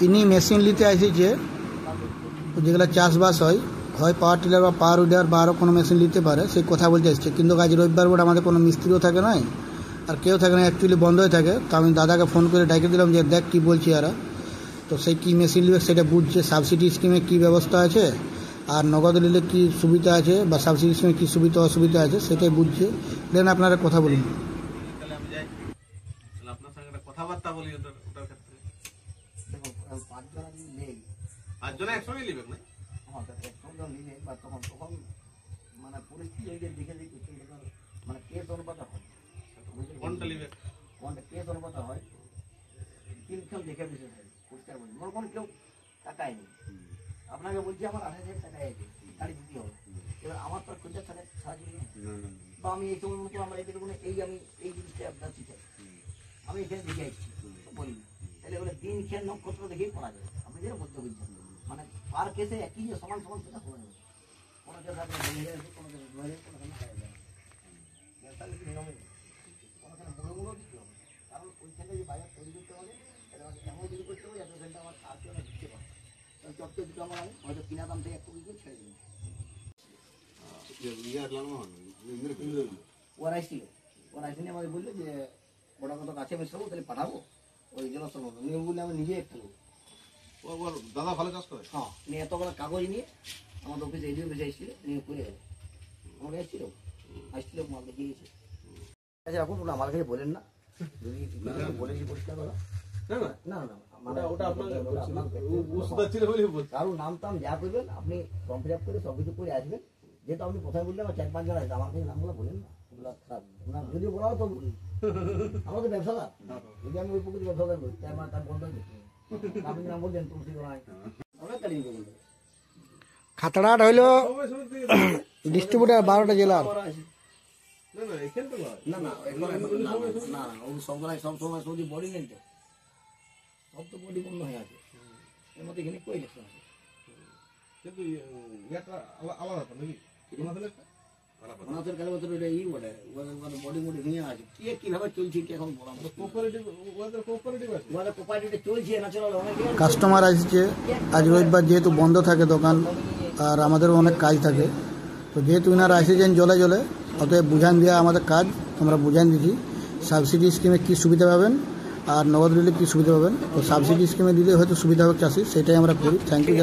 ইনি মেশিন নিতে আসছে, যেগুলো চাষবাস হয়, হয় পাওয়ার টিলার বা পাওয়ার উইডার বা আরও কোনো মেশিন নিতে পারে, সেই কথা বলতে আসছে। কিন্তু আজ রবিবার বলে আমাদের কোনো মিস্ত্রিও থাকে নাই আর কেউ থাকে না, অ্যাকচুয়ালি বন্ধ হয়ে থাকে। তো আমি দাদাকে ফোন করে ডাকে দিলাম যে দেখ কী বলছি এরা। তো সেই কী মেশিন নেবে সেটা বুঝছে, সাবসিডি স্কিমে কী ব্যবস্থা আছে আর নগদ নিলে কী সুবিধা আছে বা সাবসিডি স্কিমে কী সুবিধা অসুবিধা আছে সেটাই বুঝছে। দেন আপনারা কথা বলুন। কথাবার্তা বলি ওটার ক্ষেত্রে। দেখো 5 জন নেই, 5 জন একসঙ্গে নিবে না? হ্যাঁ, একসঙ্গে নিবে বা তখন মানে পরিস্থিতি দেখে মানে কেস অনুপাত হয়। কোনটা নিবে? কোনটা কেস অনুপাত হয়? 3 জন দেখে বিশেষ হয়। পরিষ্কার বলি, মনে কোন কেউ টাকায়নি, আপনাকে বলছি আমার 8000 টাকা আছে, গাড়ি দিতে হবে। এবার আমার তো খুঁজে থাকে সাহায্য নেই, বা আমি এই সময় মতো আমরা এদের আমি এই জিনিসটা আপনার চাই, আমি এখানে দেখে আসছি বলি। তাহলে বলে দিন খেয়ে নক্ষত্র দেখেই পড়া যায়। আপনি যেটা বলতে বলছেন মানে পার কেসে একই যে সমান সমান সেটা শোনা যাবে। কোনো কেস আপনার 2000 আছে, কোনো কেস 2000, কোনো কেস 1000। তাহলে কি নিয়মে কোনোখানে বড় দিতে হবে, কারণ ওইখানে যে বাজার তৈরি করতে হবে এটা এমন তৈরি করতে হবে যাতে ওখানটা আমার আর কেউ দিতে পারে। তাহলে চটকে দুটো আমার আমি হয়তো কিনা দাম থেকে একটু দিয়ে ছেড়ে দিন। ওরা আসছিল আমাদের বললো যে ওটা কত কাছে আমি সরবো, তাহলে পাঠাবো ওই জন্য সরবো নিয়ে বললে আমি নিজে একটু দাদা ভালো চাষ করে। হ্যাঁ, নিয়ে এতগুলো কাগজ নিয়ে আমাদের অফিসে এডিও অফিসে এসেছিল, নিয়ে করে গেল আমাকে আসছিল মাল দেখিয়ে গেছে। আচ্ছা এখন ওটা আমার কাছে বলেন না, যদি বলেছি পরিষ্কার করা না না মানে ওটা কারো নাম টাম যা করবেন আপনি ফর্ম ফিল আপ করে সব কিছু করে আসবেন। যেহেতু আপনি প্রথমে বললেন আমার 4-5 জন আছে, আমার কাছে নামগুলো বলেন না, ওগুলো খারাপ না। যদি বলা হতো আমার তো ব্যবসাদার, যদি আমি ওই প্রকৃতি ব্যবসাদার করি তাই আমার তার বন্ধ আপনি নাম বললেন তুলসী আমরা কালি বলবো। খাতড়াট হইল ডিস্ট্রিবিউটার 12টা জেলার। না না না সব সময় সৌদি বডি নেই তো, সব তো বডি বন্ধ হয়ে আছে। এর মধ্যে এখানে কই ইলেকশন আছে কিন্তু আলাদা নাকি ওনাদের কাছে বলতে এটা ই বলে বডি বডি ভেঙে আছে। কিভাবে চলছে কি এখন বলা কোঅপারেটিভ চলছে না চলো। কাস্টমার আসছে আজ রবিবার, যেহেতু বন্ধ থাকে দোকান আর আমাদেরও অনেক কাজ থাকে, তো যেহেতু ইনারা এসেছেন জলে জলে, অতএব বুঝান দেওয়া আমাদের কাজ। আমরা বুঝান দিচ্ছি সাবসিডি স্কিমে কী সুবিধা পাবেন আর নগদ দিলে কী সুবিধা পাবেন। তো সাবসিডি স্কিমে দিলে হয়তো সুবিধা হবে চাষি, সেটাই আমরা করি। Thank you.